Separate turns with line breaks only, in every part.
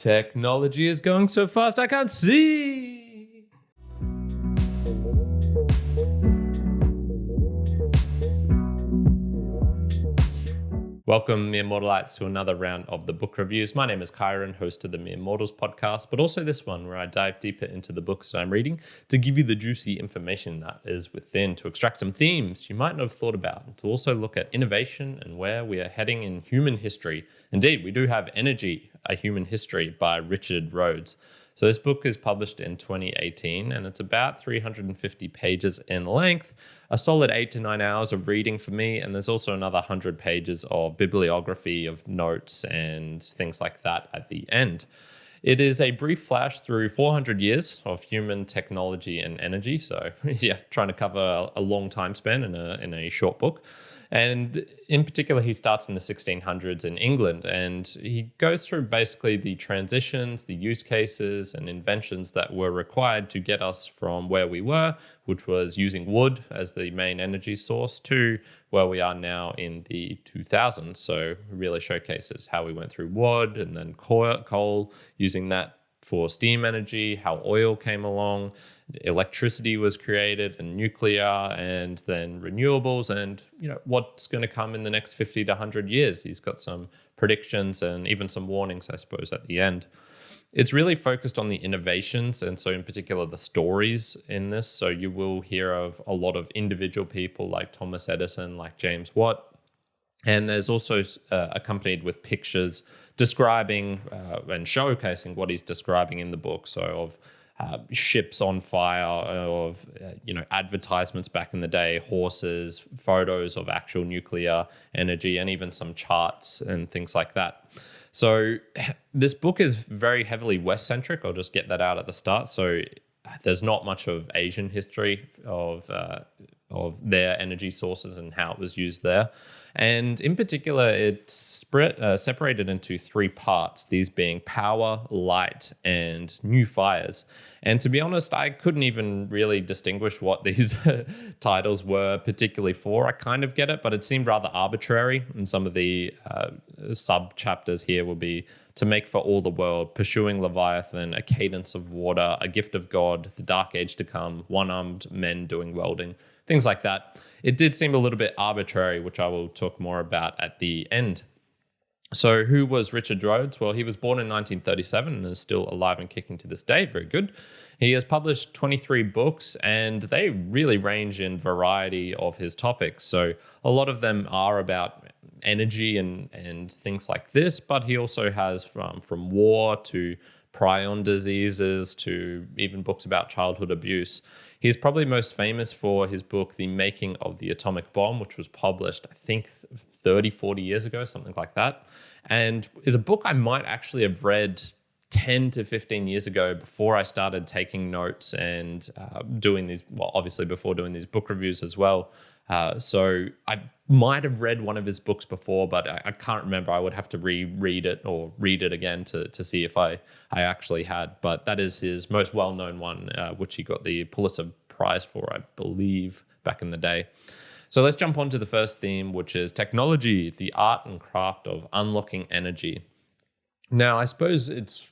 Technology is going so fast I can't see. Welcome, Mere Mortalites, to another round of the book reviews. My name is Kyrin, host of the Mere Mortals podcast, but also this one where I dive deeper into the books that I'm reading to give you the juicy information that is within, to extract some themes you might not have thought about, and to also look at innovation and where we are heading in human history. Indeed, we do have Energy, A Human History by Richard Rhodes. So this book is published in 2018 and it's about 350 pages in length, a solid 8 to 9 hours of reading for me. And there's also another 100 pages of bibliography of notes and things like that at the end. It is a brief flash through 400 years of human technology and energy. So yeah, trying to cover a long time span in a short book. And in particular, he starts in the 1600s in England, and he goes through basically the transitions, the use cases, and inventions that were required to get us from where we were, which was using wood as the main energy source, to where we are now in the 2000s. So it really showcases how we went through wood and then coal, using that for steam energy, how oil came along, electricity was created, and nuclear, and then renewables, and what's going to come in the next 50 to 100 years. He's got some predictions and even some warnings, I suppose, at the end. It's really focused on the innovations, and so in particular the stories in this. So you will hear of a lot of individual people like Thomas Edison, like James Watt. And there's also accompanied with pictures describing and showcasing what he's describing in the book. So of ships on fire, of advertisements back in the day, horses, photos of actual nuclear energy, and even some charts and things like that. So this book is very heavily West-centric. I'll just get that out at the start. So there's not much of Asian history of their energy sources and how it was used there. And in particular, it's separated into three parts, these being power, light, and new fires. And to be honest, I couldn't even really distinguish what these titles were particularly for. I kind of get it, but it seemed rather arbitrary. And some of the sub-chapters here will be to make for all the world, pursuing Leviathan, a cadence of water, a gift of God, the dark age to come, one-armed men doing welding, things like that. It did seem a little bit arbitrary, which I will talk more about at the end. So who was Richard Rhodes? Well, he was born in 1937 and is still alive and kicking to this day. Very good. He has published 23 books, and they really range in variety of his topics. So a lot of them are about energy and things like this, but he also has from war to prion diseases to even books about childhood abuse. He's probably most famous for his book, The Making of the Atomic Bomb, which was published, I think, 30, 40 years ago, something like that. And is a book I might actually have read 10 to 15 years ago before I started taking notes and doing these, well, obviously before doing these book reviews as well. So I might have read one of his books before, but I can't remember. I would have to reread it or read it again to see if I actually had. But that is his most well-known one, which he got the Pulitzer Prize for, I believe, back in the day. So let's jump on to the first theme, which is technology, the art and craft of unlocking energy. Now, I suppose it's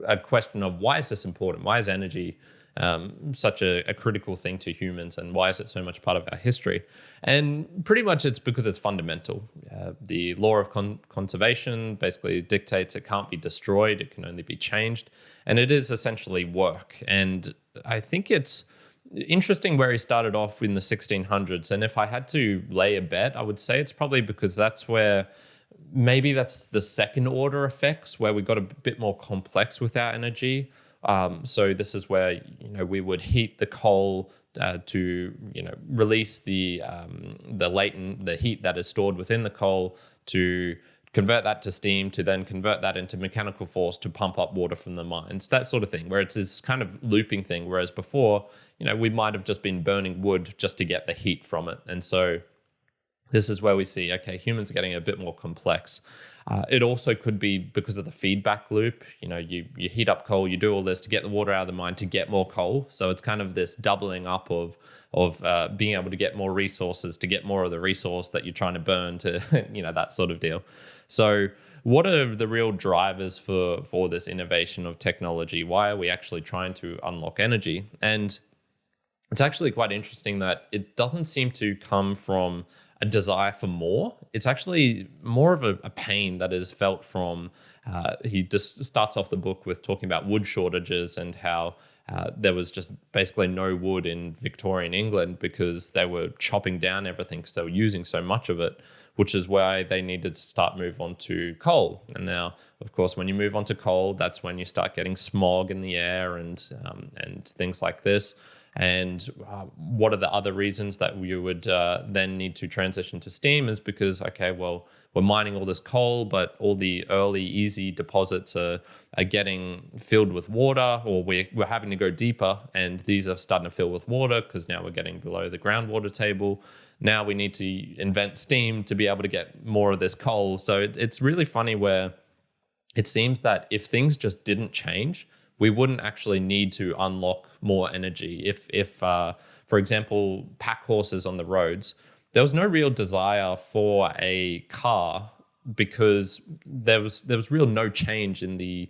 a question of why is this important? Why is energy such a critical thing to humans, and why is it so much part of our history? And pretty much it's because it's fundamental. The law of conservation basically dictates it can't be destroyed, it can only be changed, and it is essentially work. And I think it's interesting where he started off in the 1600s, and if I had to lay a bet, I would say it's probably because that's where maybe that's the second order effects, where we got a bit more complex with our energy. So this is where we would heat the coal to release the heat that is stored within the coal, to convert that to steam, to then convert that into mechanical force to pump up water from the mines, that sort of thing, where it's this kind of looping thing. Whereas before, we might have just been burning wood just to get the heat from it. And so this is where we see, okay, humans are getting a bit more complex. It also could be because of the feedback loop. You heat up coal, you do all this to get the water out of the mine to get more coal. So it's kind of this doubling up of being able to get more resources to get more of the resource that you're trying to burn to, that sort of deal. So what are the real drivers for this innovation of technology? Why are we actually trying to unlock energy? And it's actually quite interesting that it doesn't seem to come from a desire for more. It's actually more of a pain that is felt from, he just starts off the book with talking about wood shortages and how there was just basically no wood in Victorian England because they were chopping down everything because they were using so much of it, which is why they needed to start move on to coal. And now, of course, when you move on to coal, that's when you start getting smog in the air and things like this. And what are the other reasons that you would then need to transition to steam is because, okay, well, we're mining all this coal, but all the early easy deposits are getting filled with water, or we're having to go deeper, and these are starting to fill with water because now we're getting below the groundwater table. Now we need to invent steam to be able to get more of this coal. So it's really funny where it seems that if things just didn't change, we wouldn't actually need to unlock more energy. If for example, pack horses on the roads, there was no real desire for a car because there was real no change in the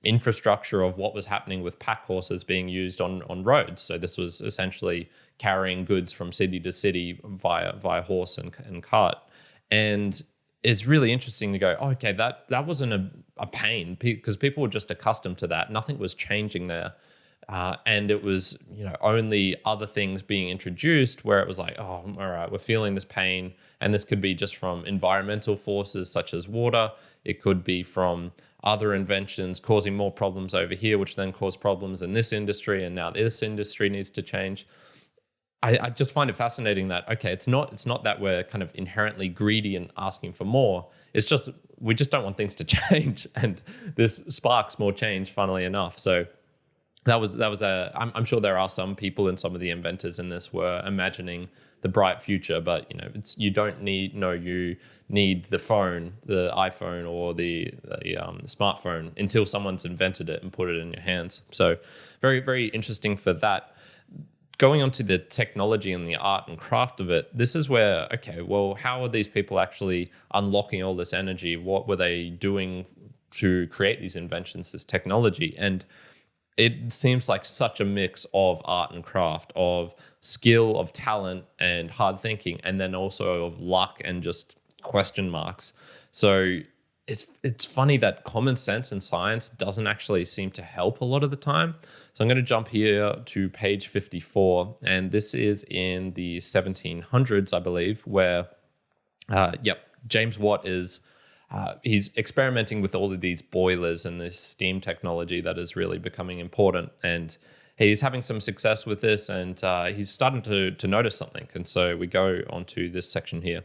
infrastructure of what was happening with pack horses being used on roads. So this was essentially carrying goods from city to city via horse and cart. And it's really interesting to go, oh, okay, that wasn't a pain because people were just accustomed to that. Nothing was changing there. And it was, only other things being introduced where it was like, oh, all right, we're feeling this pain. And this could be just from environmental forces such as water. It could be from other inventions causing more problems over here, which then cause problems in this industry. And now this industry needs to change. I just find it fascinating that, okay, it's not that we're kind of inherently greedy and asking for more. It's just, we just don't want things to change. And this sparks more change, funnily enough. So I'm sure there are some people and some of the inventors in this were imagining the bright future, but you don't need, you need the phone, the iPhone or the smartphone until someone's invented it and put it in your hands. So very, very interesting for that. Going on to the technology and the art and craft of it, this is where, okay, well, how are these people actually unlocking all this energy? What were they doing to create these inventions, this technology? And it seems like such a mix of art and craft, of skill, of talent and hard thinking, and then also of luck and just question marks. So it's funny that common sense and science doesn't actually seem to help a lot of the time. So I'm going to jump here to page 54, and this is in the 1700s, I believe, where, James Watt is, he's experimenting with all of these boilers and this steam technology that is really becoming important. And he's having some success with this, and he's starting to notice something. And so we go on to this section here.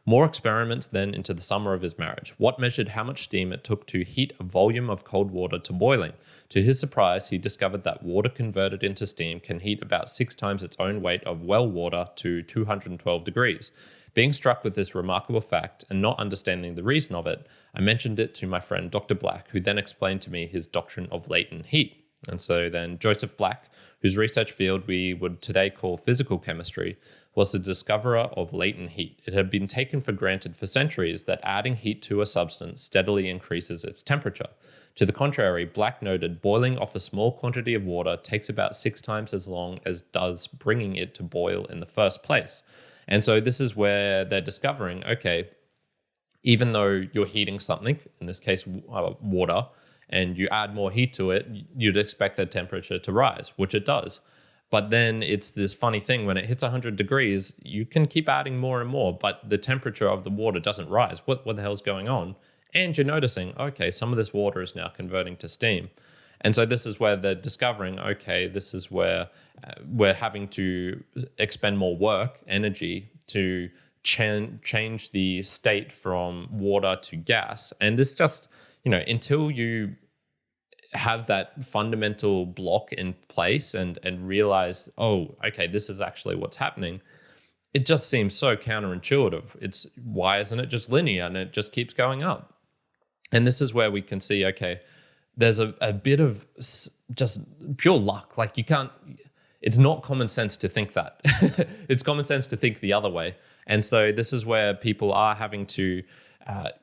More experiments then into the summer of his marriage. Watt measured how much steam it took to heat a volume of cold water to boiling. To his surprise, he discovered that water converted into steam can heat about 6 times its own weight of well water to 212 degrees. Being struck with this remarkable fact and not understanding the reason of it, I mentioned it to my friend Dr. Black, who then explained to me his doctrine of latent heat. And so then Joseph Black, whose research field we would today call physical chemistry, was the discoverer of latent heat. It had been taken for granted for centuries that adding heat to a substance steadily increases its temperature. To the contrary, Black noted boiling off a small quantity of water takes about 6 times as long as does bringing it to boil in the first place. And so this is where they're discovering, okay, even though you're heating something, in this case water, and you add more heat to it, you'd expect the temperature to rise, which it does. But then it's this funny thing, when it hits 100 degrees, you can keep adding more and more, but the temperature of the water doesn't rise. What the hell's going on? And you're noticing, okay, some of this water is now converting to steam. And so this is where they're discovering, okay, this is where we're having to expend more work, energy to change the state from water to gas. And this just, until you have that fundamental block in place and realize, oh, okay, this is actually what's happening, it just seems so counterintuitive. Why isn't it just linear and it just keeps going up? And this is where we can see, okay, there's a bit of just pure luck. Like it's not common sense to think that. It's common sense to think the other way. And so this is where people are having to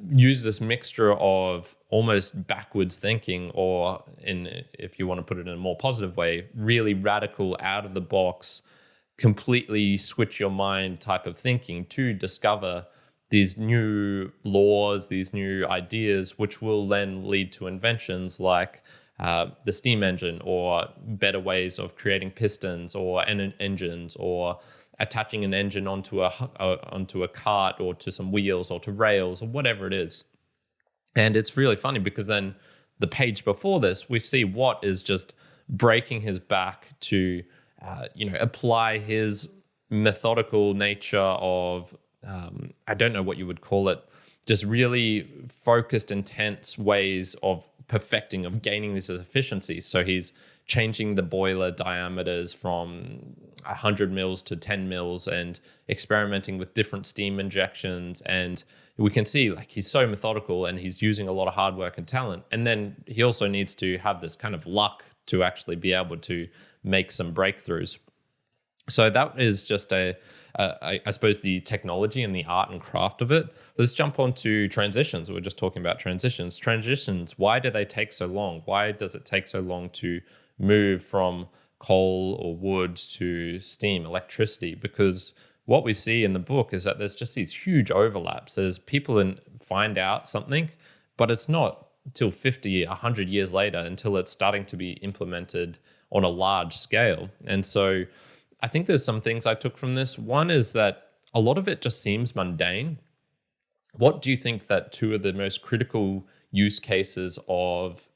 use this mixture of almost backwards thinking, or if you want to put it in a more positive way, really radical, out of the box, completely switch your mind type of thinking to discover these new laws, these new ideas, which will then lead to inventions like the steam engine, or better ways of creating pistons or engines, or attaching an engine onto a cart, or to some wheels, or to rails, or whatever it is. And it's really funny because then the page before this, we see Watt is just breaking his back to apply his methodical nature of I don't know what you would call it, just really focused, intense ways of perfecting, of gaining this efficiency. So he's changing the boiler diameters from 100 mils to 10 mils and experimenting with different steam injections. And we can see like he's so methodical, and he's using a lot of hard work and talent. And then he also needs to have this kind of luck to actually be able to make some breakthroughs. So that is just I suppose, the technology and the art and craft of it. Let's jump on to transitions. We're just talking about transitions. Transitions, why do they take so long? Why does it take so long to move from coal or wood to steam, electricity? Because what we see in the book is that there's just these huge overlaps. There's people find out something, but it's not till 50, 100 years later until it's starting to be implemented on a large scale. And so I think there's some things I took from this. One is that a lot of it just seems mundane. What do you think that two of the most critical use cases of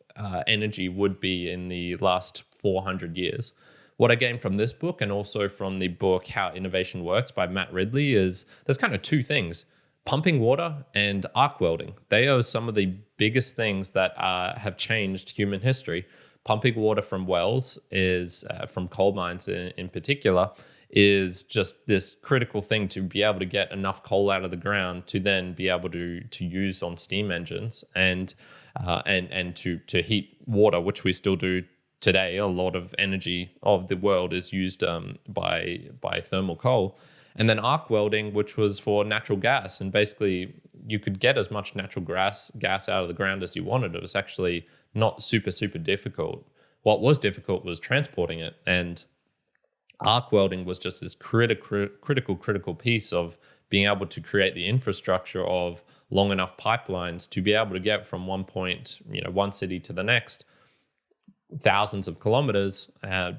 energy would be in the last 400 years? What I gained from this book, and also from the book How Innovation Works by Matt Ridley, is there's kind of two things: pumping water and arc welding. They are some of the biggest things that have changed human history. Pumping water from wells is, from coal mines in particular, is just this critical thing to be able to get enough coal out of the ground to then be able to use on steam engines and to heat water, which we still do today. A lot of energy of the world is used by thermal coal. And then arc welding, which was for natural gas. And basically, you could get as much natural gas out of the ground as you wanted. It was actually not super, super difficult. What was difficult was transporting it. And arc welding was just this critical piece of being able to create the infrastructure of long enough pipelines to be able to get from one point, one city to the next, thousands of kilometers,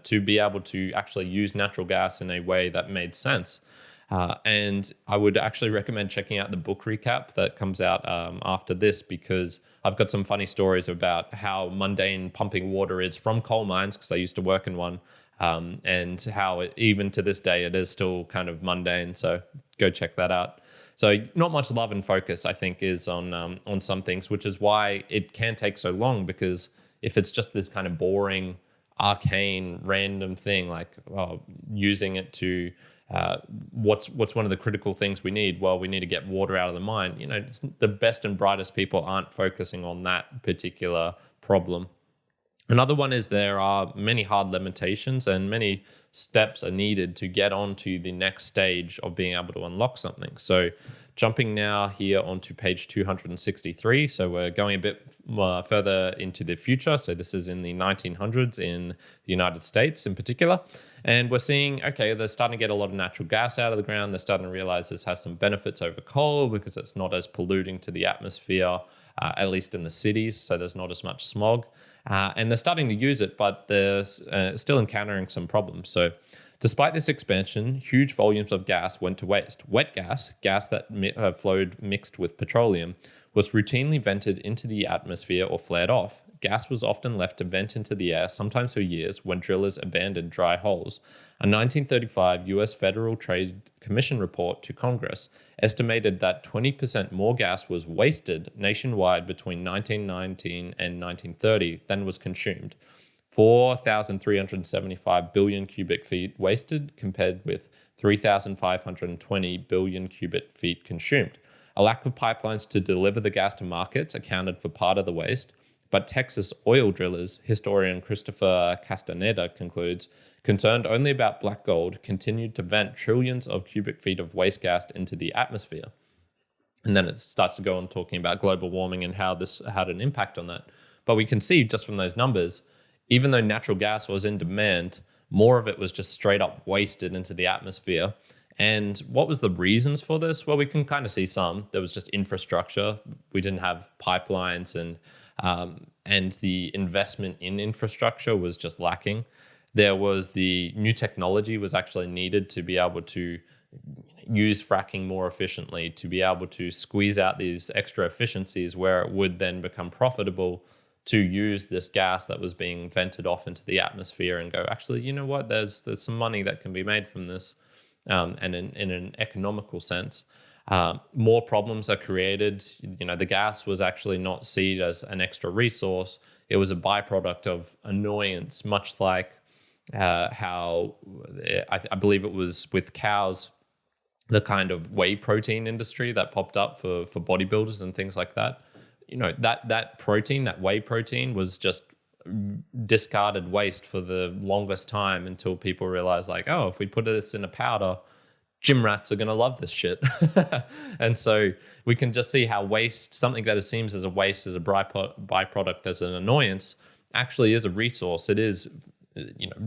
to be able to actually use natural gas in a way that made sense. And I would actually recommend checking out the book recap that comes out after this, because I've got some funny stories about how mundane pumping water is from coal mines, because I used to work in one, and how even to this day it is still kind of mundane. So go check that out. So not much love and focus, I think, is on some things, which is why it can take so long, because if it's just this kind of boring, arcane, random thing, like using it to what's one of the critical things we need? Well, we need to get water out of the mine. It's the best and brightest people aren't focusing on that particular problem. Another one is there are many hard limitations, and many steps are needed to get onto the next stage of being able to unlock something. So jumping now here onto page 263. So we're going a bit further into the future. So this is in the 1900s in the United States in particular. And we're seeing, okay, they're starting to get a lot of natural gas out of the ground. They're starting to realize this has some benefits over coal because it's not as polluting to the atmosphere, at least in the cities. So there's not as much smog. And they're starting to use it, but they're still encountering some problems. So despite this expansion, huge volumes of gas went to waste. Wet gas that flowed mixed with petroleum, was routinely vented into the atmosphere or flared off. Gas was often left to vent into the air, sometimes for years, when drillers abandoned dry holes. A 1935 U.S. Federal Trade Commission report to Congress estimated that 20% more gas was wasted nationwide between 1919 and 1930 than was consumed. 4,375 billion cubic feet wasted compared with 3,520 billion cubic feet consumed. A lack of pipelines to deliver the gas to markets accounted for part of the waste, but Texas oil drillers, historian Christopher Castaneda concludes, concerned only about black gold, continued to vent trillions of cubic feet of waste gas into the atmosphere. And then it starts to go on talking about global warming and how this had an impact on that. But we can see just from those numbers, even though natural gas was in demand, more of it was just straight up wasted into the atmosphere. And what was the reasons for this? Well, we can kind of see some. There was just infrastructure. We didn't have pipelines, and the investment in infrastructure was just lacking. There was the new technology was actually needed to be able to use fracking more efficiently, to be able to squeeze out these extra efficiencies where it would then become profitable to use this gas that was being vented off into the atmosphere and go, actually, you know what, there's some money that can be made from this, and in an economical sense. More problems are created. The gas was actually not seen as an extra resource. It was a byproduct of annoyance, much like how I believe it was with cows, the kind of whey protein industry that popped up for bodybuilders and things like that. That protein, that whey protein, was just discarded waste for the longest time until people realized, like, oh, if we put this in a powder, gym rats are going to love this shit. And so we can just see how waste, something that seems as a waste, as a byproduct, as an annoyance, actually is a resource. It is,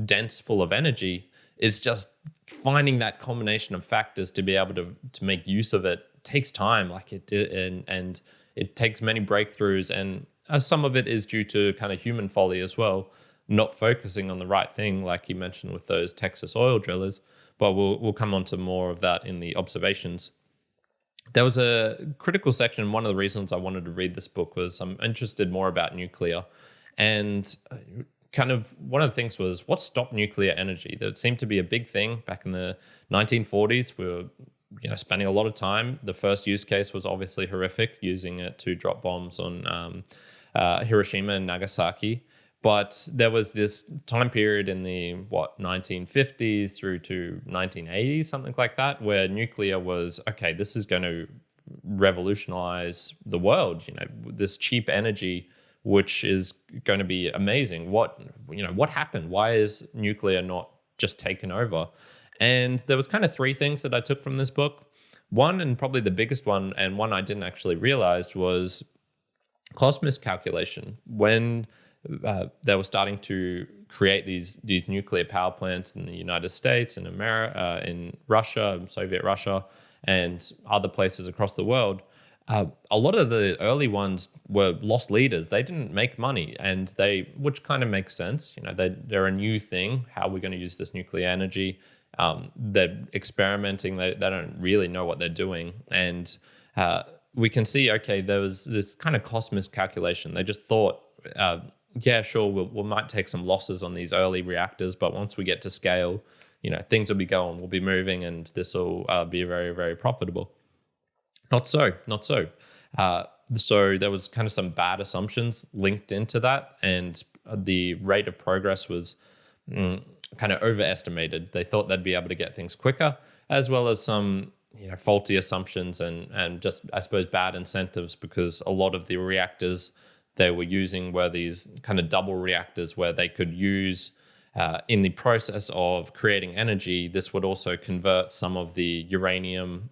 dense, full of energy. It's just finding that combination of factors to be able to make use of it takes time, like it did, and it takes many breakthroughs, and some of it is due to kind of human folly as well, not focusing on the right thing, like you mentioned with those Texas oil drillers. But we'll come on to more of that in the observations. There was a critical section. One of the reasons I wanted to read this book was I'm interested more about nuclear, and kind of one of the things was what stopped nuclear energy. There seemed to be a big thing back in the 1940s. We were spending a lot of time. The first use case was obviously horrific, using it to drop bombs on Hiroshima and Nagasaki. But there was this time period in the 1950s through to 1980s, something like that, where nuclear was, okay, this is going to revolutionize the world. This cheap energy, which is going to be amazing. What happened? Why is nuclear not just taken over? And there was kind of three things that I took from this book. One, and probably the biggest one, and one I didn't actually realize, was cost miscalculation. When they were starting to create these nuclear power plants in the United States, in America, in Russia, Soviet Russia, and other places across the world, a lot of the early ones were lost leaders. They didn't make money, and which kind of makes sense. They're a new thing. How are we going to use this nuclear energy? They're experimenting. They don't really know what they're doing, and we can see, okay, there was this kind of cost miscalculation. They just thought, yeah, sure, we might take some losses on these early reactors, but once we get to scale, things will be going, we'll be moving, and this will be very, very profitable. Not so. So there was kind of some bad assumptions linked into that, and the rate of progress was kind of overestimated. They thought they'd be able to get things quicker, as well as some faulty assumptions and just, I suppose, bad incentives, because a lot of the reactors they were using were these kind of double reactors where they could use, in the process of creating energy, this would also convert some of the uranium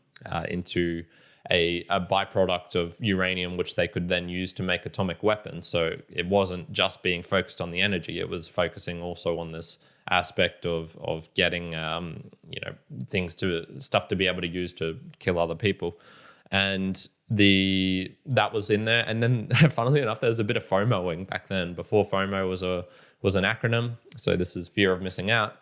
into a byproduct of uranium, which they could then use to make atomic weapons. So it wasn't just being focused on the energy, it was focusing also on this aspect of getting stuff to be able to use to kill other people. And that was in there. And then funnily enough, there was a bit of FOMOing back then. Before FOMO was an acronym. So this is fear of missing out.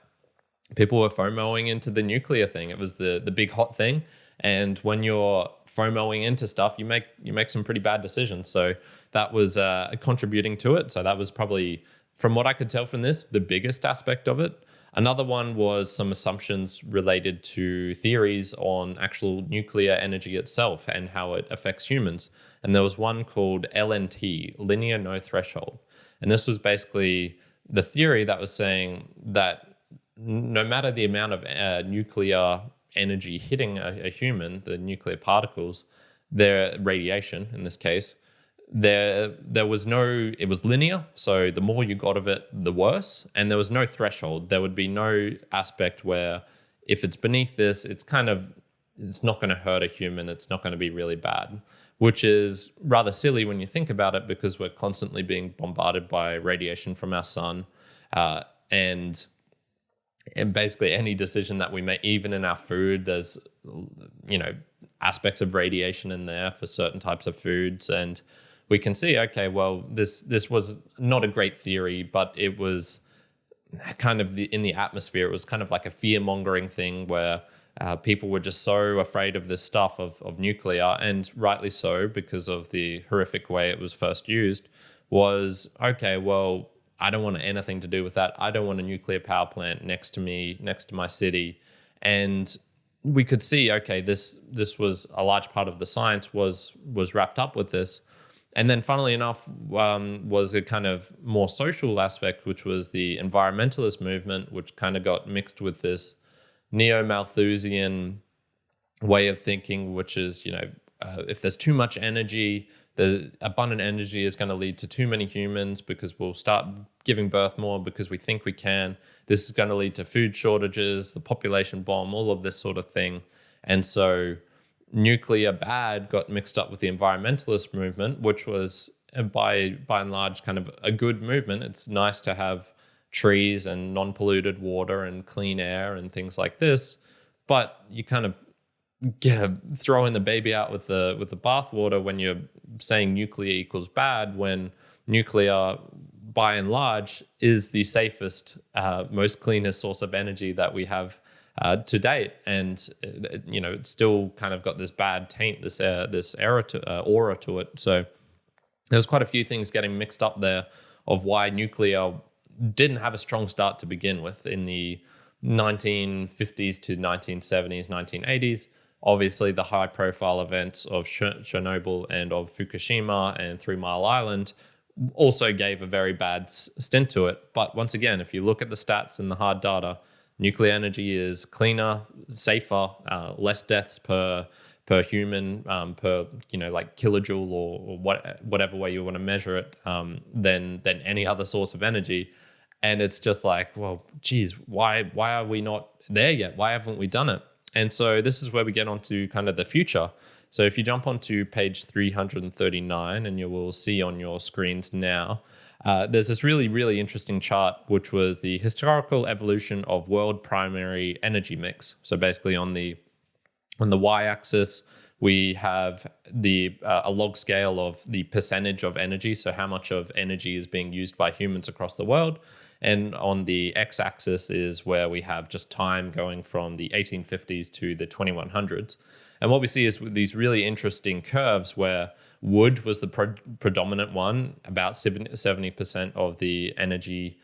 People were FOMOing into the nuclear thing. It was the big hot thing. And when you're FOMOing into stuff, you make some pretty bad decisions. So that was contributing to it. So that was probably, from what I could tell from this, the biggest aspect of it. Another one was some assumptions related to theories on actual nuclear energy itself and how it affects humans. And there was one called LNT, linear no threshold. And this was basically the theory that was saying that no matter the amount of nuclear energy hitting a human, the nuclear particles, their radiation in this case, there was no, it was linear. So the more you got of it, the worse. And there was no threshold. There would be no aspect where if it's beneath this, it's kind of it's not going to hurt a human. It's not going to be really bad, which is rather silly when you think about it, because we're constantly being bombarded by radiation from our sun. And basically any decision that we make, even in our food, there's, aspects of radiation in there for certain types of foods. And we can see, okay, well, this was not a great theory, but it was kind of in the atmosphere. It was kind of like a fear-mongering thing where people were just so afraid of this stuff of nuclear, and rightly so, because of the horrific way it was first used, was, okay, well, I don't want anything to do with that. I don't want a nuclear power plant next to me, next to my city. And we could see, okay, this was a large part of the science was wrapped up with this. And then funnily enough, was a kind of more social aspect, which was the environmentalist movement, which kind of got mixed with this neo-Malthusian way of thinking, which is, if there's too much energy, the abundant energy is going to lead to too many humans because we'll start giving birth more because we think we can. This is going to lead to food shortages, the population bomb, all of this sort of thing. And so nuclear bad got mixed up with the environmentalist movement, which was by and large kind of a good movement. It's nice to have trees and non-polluted water and clean air and things like this, but you kind of throwing the baby out with the bathwater when you're saying nuclear equals bad, when nuclear by and large is the safest, most cleanest source of energy that we have to date. And it's still kind of got this bad taint, this aura to it. So there's quite a few things getting mixed up there of why nuclear didn't have a strong start to begin with in the 1950s to 1970s, 1980s. Obviously, the high-profile events of Chernobyl and of Fukushima and 3 Mile Island also gave a very bad stint to it. But once again, if you look at the stats and the hard data, nuclear energy is cleaner, safer, less deaths per human, per like kilojoule or whatever way you want to measure it, than any other source of energy. And it's just like, well, geez, why are we not there yet? Why haven't we done it? And so this is where we get onto kind of the future. So if you jump onto page 339, and you will see on your screens now, there's this really, really interesting chart, which was the historical evolution of world primary energy mix. So basically on the y-axis, we have a log scale of the percentage of energy, so how much of energy is being used by humans across the world. And on the x-axis is where we have just time going from the 1850s to the 2100s. And what we see is these really interesting curves where wood was the predominant one, about 70% of the energy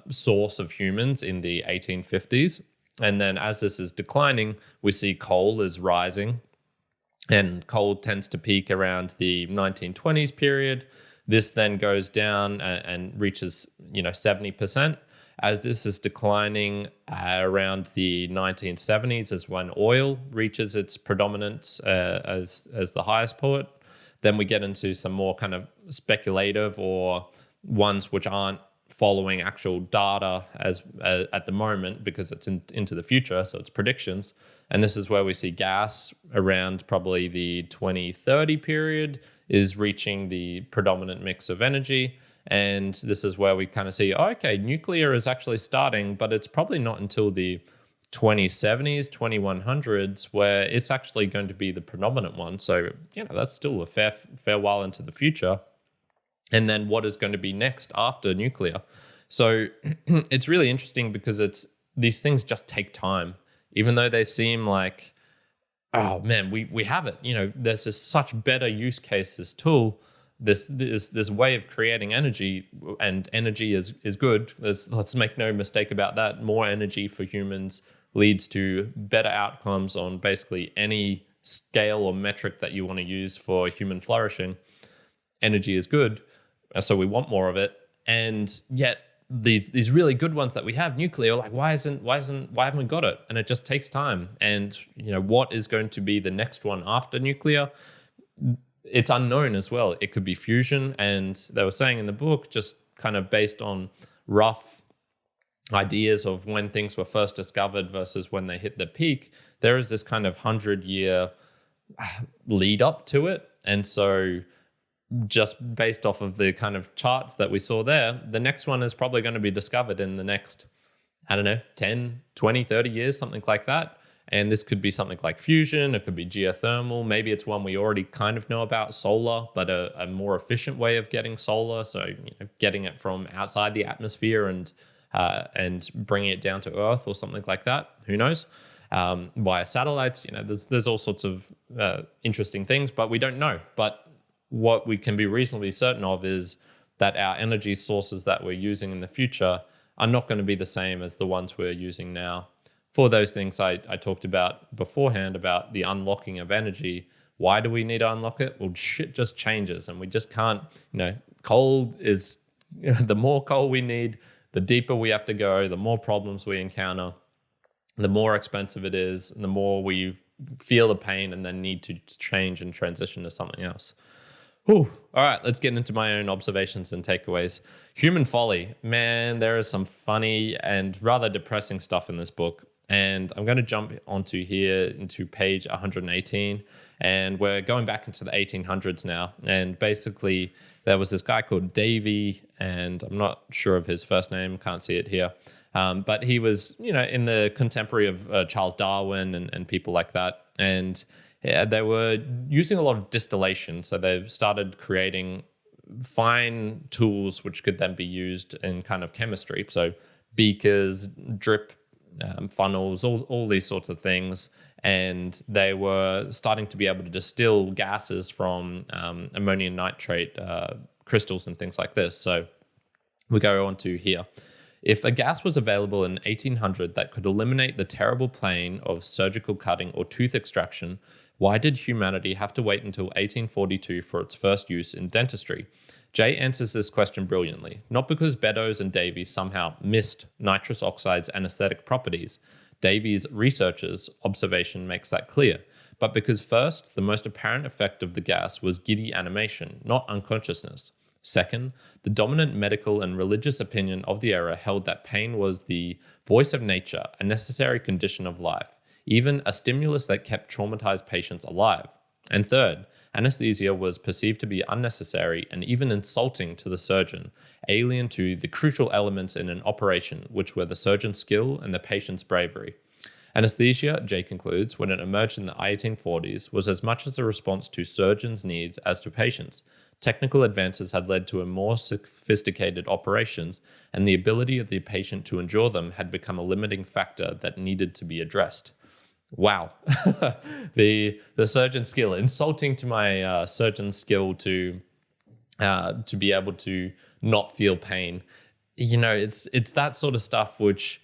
source of humans in the 1850s. And then as this is declining, we see coal is rising. And coal tends to peak around the 1920s period. This then goes down and reaches 70%. As this is declining around the 1970s is when oil reaches its predominance as the highest point. Then we get into some more kind of speculative or ones which aren't following actual data as at the moment because it's into the future, so it's predictions. And this is where we see gas around probably the 2030 period is reaching the predominant mix of energy. And this is where we kind of see, okay, nuclear is actually starting, but it's probably not until the 2070s, 2100s, where it's actually going to be the predominant one. So, that's still a fair while into the future. And then what is going to be next after nuclear? So it's really interesting because these things just take time, even though they seem like, oh man, we have it. There's this such better use case, this tool, this way of creating energy, and energy is good. Let's make no mistake about that. More energy for humans leads to better outcomes on basically any scale or metric that you want to use for human flourishing. Energy is good, so we want more of it. And yet these really good ones that we have, nuclear, like why haven't we got it? And it just takes time. And what is going to be the next one after nuclear? It's unknown as well. It could be fusion, and they were saying in the book, just kind of based on rough ideas of when things were first discovered versus when they hit the peak, there is this kind of 100-year lead up to it. And so just based off of the kind of charts that we saw there, the next one is probably going to be discovered in the next, I don't know, 10, 20, 30 years, something like that. And this could be something like fusion, it could be geothermal, maybe it's one we already kind of know about, solar, but a more efficient way of getting solar. So getting it from outside the atmosphere and bringing it down to Earth or something like that. Who knows? Via satellites, there's all sorts of interesting things, but we don't know. But what we can be reasonably certain of is that our energy sources that we're using in the future are not going to be the same as the ones we're using now. For those things I talked about beforehand about the unlocking of energy, why do we need to unlock it? Well, shit just changes and we just can't, coal is, the more coal we need, the deeper we have to go, the more problems we encounter, the more expensive it is, and the more we feel the pain and then need to change and transition to something else. Whew. All right, let's get into my own observations and takeaways. Human folly. Man, there is some funny and rather depressing stuff in this book. And I'm going to jump onto here into page 118. And we're going back into the 1800s now. And basically, there was this guy called Davy, and I'm not sure of his first name, can't see it here. But he was, in the contemporary of Charles Darwin and people like that. And they were using a lot of distillation. So they started creating fine tools which could then be used in kind of chemistry. So beakers, drip funnels, all these sorts of things. And they were starting to be able to distill gases from ammonium nitrate crystals and things like this. So we go on to here. If a gas was available in 1800 that could eliminate the terrible pain of surgical cutting or tooth extraction, why did humanity have to wait until 1842 for its first use in dentistry? Jay answers this question brilliantly, not because Beddoes and Davies somehow missed nitrous oxide's anesthetic properties. Davies' researchers' observation makes that clear, but because first, the most apparent effect of the gas was giddy animation, not unconsciousness. Second, the dominant medical and religious opinion of the era held that pain was the voice of nature, a necessary condition of life, even a stimulus that kept traumatized patients alive. And third, anesthesia was perceived to be unnecessary and even insulting to the surgeon, alien to the crucial elements in an operation, which were the surgeon's skill and the patient's bravery. Anesthesia, Jay concludes, when it emerged in the 1840s, was as much as a response to surgeons' needs as to patients. Technical advances had led to a more sophisticated operations, and the ability of the patient to endure them had become a limiting factor that needed to be addressed. Wow. the surgeon's skill, insulting to my surgeon's skill to be able to not feel pain. It's that sort of stuff which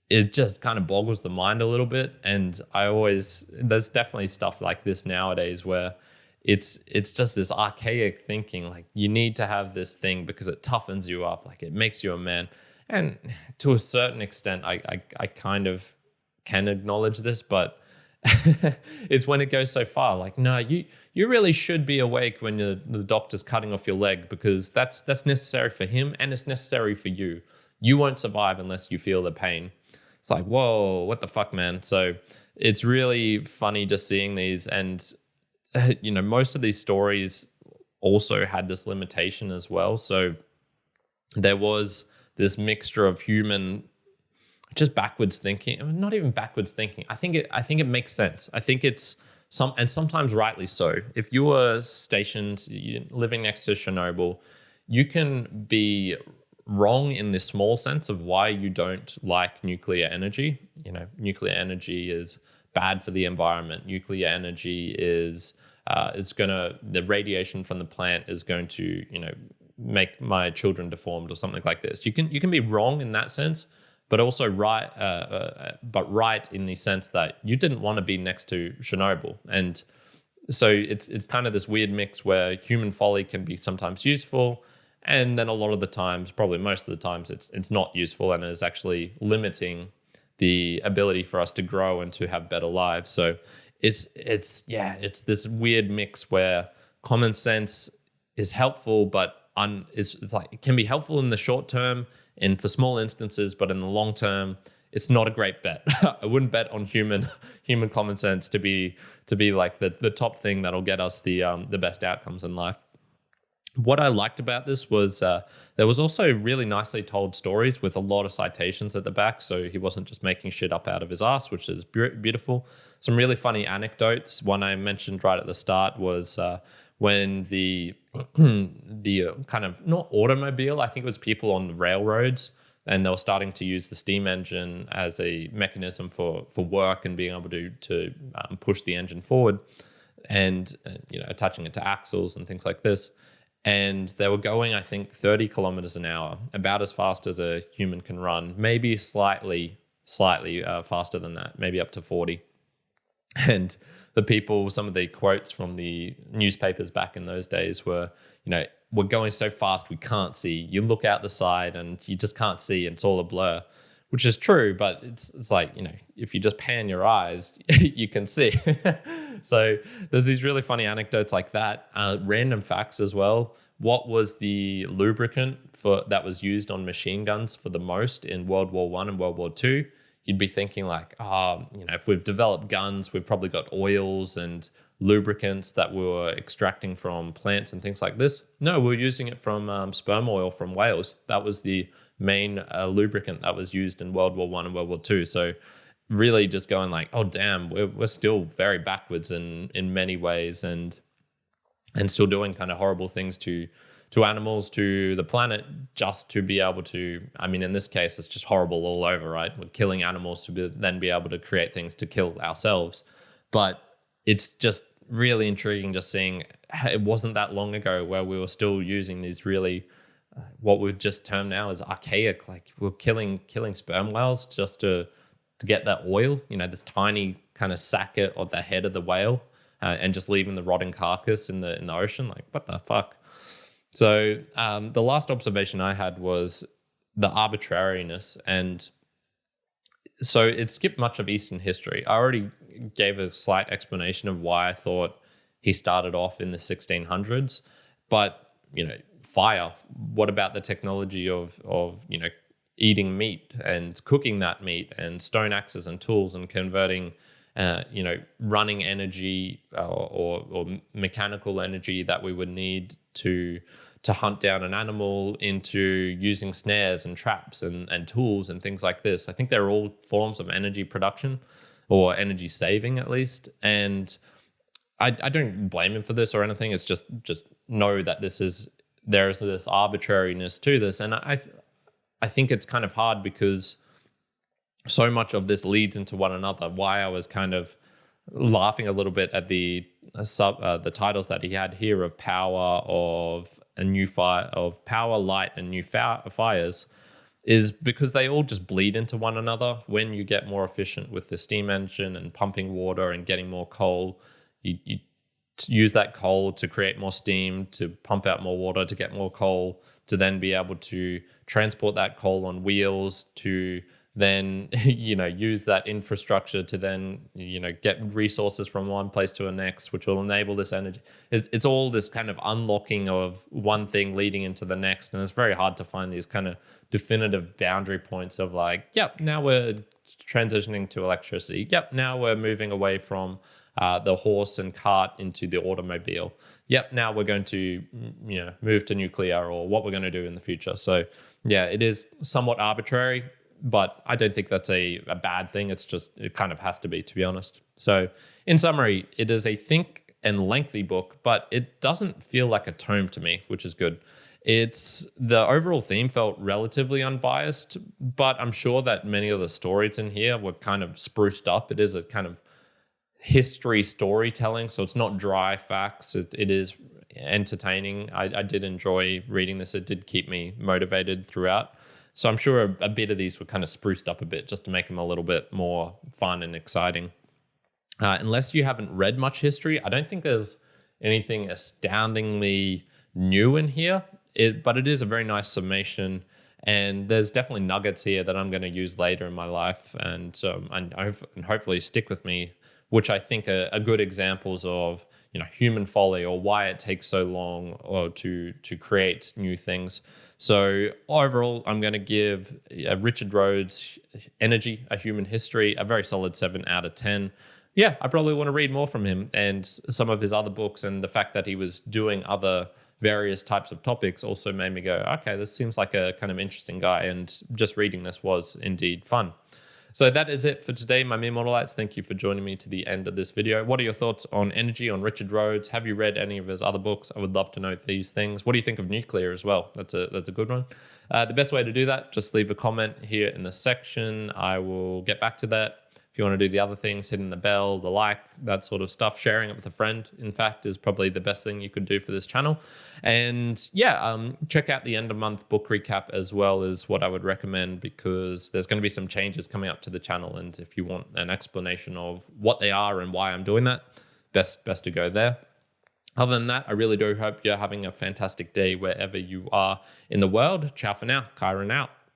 it just kind of boggles the mind a little bit. And there's definitely stuff like this nowadays where it's just this archaic thinking, like you need to have this thing because it toughens you up, like it makes you a man. And to a certain extent, I kind of can acknowledge this, but it's when it goes so far, like, no, you really should be awake when the doctor's cutting off your leg because that's necessary for him and it's necessary for you. You won't survive unless you feel the pain. It's like, whoa, what the fuck, man? So it's really funny just seeing these. And, most of these stories also had this limitation as well. So there was this mixture of human, just backwards thinking, not even backwards thinking. I think it makes sense. I think it's sometimes rightly so. If you were stationed, living next to Chernobyl, you can be wrong in this small sense of why you don't like nuclear energy. Nuclear energy is bad for the environment. Nuclear energy is the radiation from the plant is going to, make my children deformed or something like this. You can be wrong in that sense, but also right in the sense that you didn't want to be next to Chernobyl. And so it's kind of this weird mix where human folly can be sometimes useful, and then a lot of the times, probably most of the times, it's not useful and is actually limiting the ability for us to grow and to have better lives. So it's this weird mix where common sense is helpful, but it's like it can be helpful in the short term and for small instances, but in the long term, it's not a great bet. I wouldn't bet on human common sense to be like the top thing that'll get us the best outcomes in life. What I liked about this was there was also really nicely told stories with a lot of citations at the back. So he wasn't just making shit up out of his ass, which is beautiful. Some really funny anecdotes. One I mentioned right at the start was when the kind of not automobile, I think it was people on the railroads, and they were starting to use the steam engine as a mechanism for work and being able to push the engine forward and attaching it to axles and things like this. And they were going, I think, 30 kilometers an hour, about as fast as a human can run, maybe slightly faster than that, maybe up to 40. And the people, some of the quotes from the newspapers back in those days were, we're going so fast we can't see. You look out the side and you just can't see. It's all a blur, which is true. But it's like, if you just pan your eyes, you can see. So there's these really funny anecdotes like that. Random facts as well. What was the lubricant that was used on machine guns for the most in World War I and World War II? You'd be thinking like, if we've developed guns, we've probably got oils and lubricants that we were extracting from plants and things like this. No, we're using it from sperm oil from whales. That was the main lubricant that was used in World War I and World War II. So really just going like, oh, damn, we're still very backwards in many ways and still doing kind of horrible things to animals, to the planet, just to be able to, in this case, it's just horrible all over, right? We're killing animals to then be able to create things to kill ourselves. But it's just really intriguing just seeing it wasn't that long ago where we were still using these really, what we've just termed now as archaic, like we're killing sperm whales just to get that oil, this tiny kind of sacket of the head of the whale and just leaving the rotting carcass in the ocean. Like, what the fuck? So the last observation I had was the arbitrariness. And so it skipped much of Eastern history. I already gave a slight explanation of why I thought he started off in the 1600s. But, fire, what about the technology of eating meat and cooking that meat and stone axes and tools and converting running energy or mechanical energy that we would need to hunt down an animal into using snares and traps and tools and things like this. I think they're all forms of energy production or energy saving at least. And I don't blame him for this or anything. It's just know that there's this arbitrariness to this. And I think it's kind of hard because so much of this leads into one another. Why I was kind of laughing a little bit at the titles that he had here of power, of a new fire, of power, light, and new fires, is because they all just bleed into one another. When you get more efficient with the steam engine and pumping water and getting more coal, you use that coal to create more steam, to pump out more water, to get more coal, to then be able to transport that coal on wheels, to then use that infrastructure to then get resources from one place to the next, which will enable this energy. It's all this kind of unlocking of one thing leading into the next, and it's very hard to find these kind of definitive boundary points of like, yep, now we're transitioning to electricity. Yep, now we're moving away from the horse and cart into the automobile. Yep, now we're going to move to nuclear, or what we're going to do in the future. So yeah, it is somewhat arbitrary, but I don't think that's a bad thing. It's just, it kind of has to be honest. So in summary, it is a thick and lengthy book, but it doesn't feel like a tome to me, which is good. The overall theme felt relatively unbiased, but I'm sure that many of the stories in here were kind of spruced up. It is a kind of history storytelling, so it's not dry facts. It is entertaining. I did enjoy reading this. It did keep me motivated throughout. So I'm sure a bit of these were kind of spruced up a bit just to make them a little bit more fun and exciting. Unless you haven't read much history, I don't think there's anything astoundingly new in here, but it is a very nice summation. And there's definitely nuggets here that I'm going to use later in my life and hopefully stick with me, which I think are good examples of human folly or why it takes so long or to create new things. So overall, I'm going to give Richard Rhodes' Energy, A Human History, a very solid 7 out of 10. Yeah, I probably want to read more from him and some of his other books, and the fact that he was doing other various types of topics also made me go, okay, this seems like a kind of interesting guy, and just reading this was indeed fun. So that is it for today, my mere mortalites. Thank you for joining me to the end of this video. What are your thoughts on Energy, on Richard Rhodes? Have you read any of his other books? I would love to know these things. What do you think of Nuclear as well? That's a good one. The best way to do that, just leave a comment here in the section. I will get back to that. If you want to do the other things, hitting the bell, the like, that sort of stuff, sharing it with a friend, in fact, is probably the best thing you could do for this channel. And yeah, check out the end of month book recap as well, is what I would recommend, because there's going to be some changes coming up to the channel. And if you want an explanation of what they are and why I'm doing that, best to go there. Other than that, I really do hope you're having a fantastic day wherever you are in the world. Ciao for now. Kyrin out.